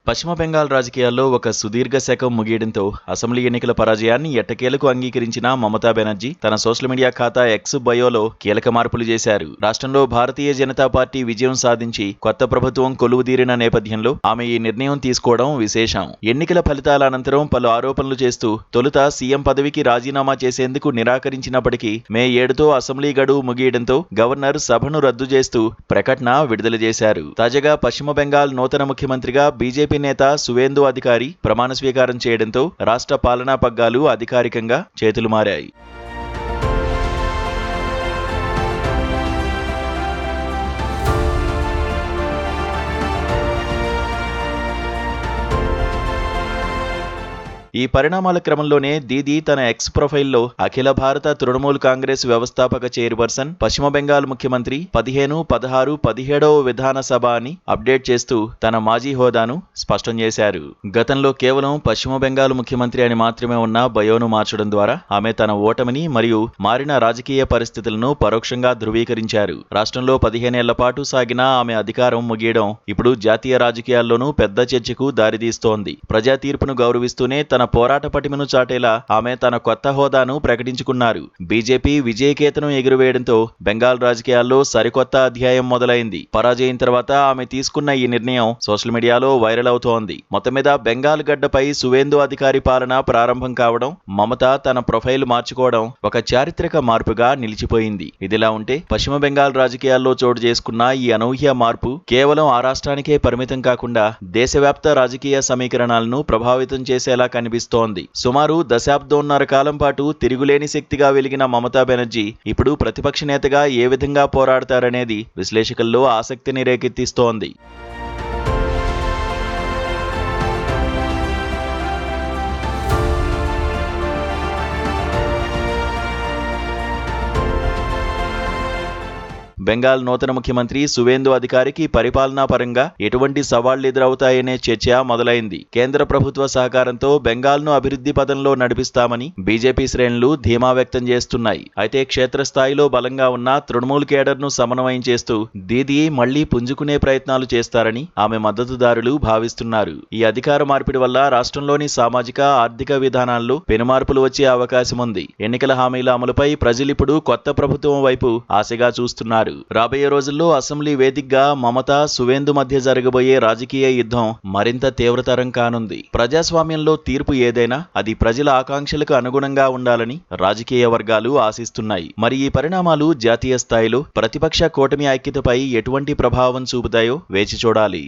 పశ్చిమ బెంగాల్ రాజకీయాల్లో ఒక సుదీర్ఘ శకం ముగియడంతో అసెంబ్లీ ఎన్నికల పరాజయాన్ని ఎట్టకేలకు అంగీకరించిన మమతా బెనర్జీ తన సోషల్ మీడియా ఖాతా ఎక్స్ బయోలో కీలక మార్పులు చేశారు. రాష్ట్రంలో భారతీయ జనతా పార్టీ విజయం సాధించి కొత్త ప్రభుత్వం కొలువుదీరిన నేపథ్యంలో ఆమె ఈ నిర్ణయం తీసుకోవడం విశేషం. ఎన్నికల ఫలితాల అనంతరం పలు ఆరోపణలు చేస్తూ తొలుత సీఎం పదవికి రాజీనామా చేసేందుకు నిరాకరించినప్పటికీ మే 7తో అసెంబ్లీ గడువు ముగియడంతో గవర్నర్ సభను రద్దు చేస్తూ ప్రకటన విడుదల చేశారు. తాజాగా పశ్చిమ బెంగాల్ నూతన ముఖ్యమంత్రిగా బీజేపీ నేత సువేందు అధికారి ప్రమాణ స్వీకారం చేయడంతో రాష్ట్ర పాలనా పగ్గాలు అధికారికంగా చేతులు మారాయి. ఈ పరిణామాల క్రమంలోనే దీదీ తన ఎక్స్ ప్రొఫైల్లో అఖిల భారత తృణమూల్ కాంగ్రెస్ వ్యవస్థాపక చైర్పర్సన్, పశ్చిమ బెంగాల్ ముఖ్యమంత్రి 15, 16, 17వ విధానసభ అని అప్డేట్ చేస్తూ తన మాజీ హోదాను స్పష్టం చేశారు. గతంలో కేవలం పశ్చిమ బెంగాల్ ముఖ్యమంత్రి అని మాత్రమే ఉన్న బయోను మార్చడం ద్వారా ఆమె తన ఓటమిని మరియు మారిన రాజకీయ పరిస్థితులను పరోక్షంగా ధృవీకరించారు. రాష్ట్రంలో 15 ఏళ్ల పాటు సాగిన ఆమె అధికారం ముగియడం ఇప్పుడు జాతీయ రాజకీయాల్లోనూ పెద్ద చర్చకు దారితీస్తోంది. ప్రజా తీర్పును గౌరవిస్తూనే తన పోరాట పటిమను చాటేలా ఆమె తన కొత్త హోదాను ప్రకటించుకున్నారు. బీజేపీ విజయకేతనం ఎగురవేయడంతో బెంగాల్ రాజకీయాల్లో సరికొత్త అధ్యాయం మొదలైంది. పరాజయం తర్వాత ఆమె తీసుకున్న ఈ నిర్ణయం సోషల్ మీడియాలో వైరల్ అవుతోంది. మొత్తం మీద బెంగాల్ గడ్డపై సువేందు అధికారి పాలన ప్రారంభం కావడం, మమత తన ప్రొఫైల్ మార్చుకోవడం ఒక చారిత్రక మార్పుగా నిలిచిపోయింది. ఇదిలా ఉంటే పశ్చిమ బెంగాల్ రాజకీయాల్లో చోటు చేసుకున్న ఈ అనూహ్య మార్పు కేవలం ఆ రాష్ట్రానికే పరిమితం కాకుండా దేశవ్యాప్త రాజకీయ సమీకరణాలను ప్రభావితం చేసేలా కనిపిస్తోంది. సుమారు దశాబ్దంన్నర కాలం పాటు తిరుగులేని శక్తిగా వెలిగిన మమతా బెనర్జీ ఇప్పుడు ప్రతిపక్ష నేతగా ఏ విధంగా పోరాడతారనేది విశ్లేషకుల్లో ఆసక్తిని రేకెత్తిస్తోంది. బెంగాల్ నూతన ముఖ్యమంత్రి సువేందు అధికారికి పరిపాలనా పరంగా ఎటువంటి సవాళ్లు ఎదురవుతాయనే చర్చ మొదలైంది. కేంద్ర ప్రభుత్వ సహకారంతో బెంగాల్ను అభివృద్ధి పదంలో నడిపిస్తామని బీజేపీ శ్రేణులు ధీమా వ్యక్తం చేస్తున్నాయి. అయితే క్షేత్రస్థాయిలో బలంగా ఉన్న తృణమూల్ కేడర్ను సమన్వయం చేస్తూ దీదీ మళ్లీ పుంజుకునే ప్రయత్నాలు చేస్తారని ఆమె మద్దతుదారులు భావిస్తున్నారు. ఈ అధికార మార్పిడి వల్ల రాష్ట్రంలోని సామాజిక, ఆర్థిక విధానాల్లో పెనుమార్పులు వచ్చే అవకాశం ఉంది. ఎన్నికల హామీల అమలుపై ప్రజలిప్పుడు కొత్త ప్రభుత్వం వైపు ఆశగా చూస్తున్నారు. రాబోయే రోజుల్లో అసెంబ్లీ వేదికగా మమత, సువేందు మధ్య జరగబోయే రాజకీయ యుద్ధం మరింత తీవ్రతరం కానుంది. ప్రజాస్వామ్యంలో తీర్పు ఏదైనా అది ప్రజల ఆకాంక్షలకు అనుగుణంగా ఉండాలని రాజకీయ వర్గాలు ఆశిస్తున్నాయి. మరి ఈ పరిణామాలు జాతీయ స్థాయిలో ప్రతిపక్ష కూటమి ఐక్యతపై ఎటువంటి ప్రభావం చూపుతాయో వేచి చూడాలి.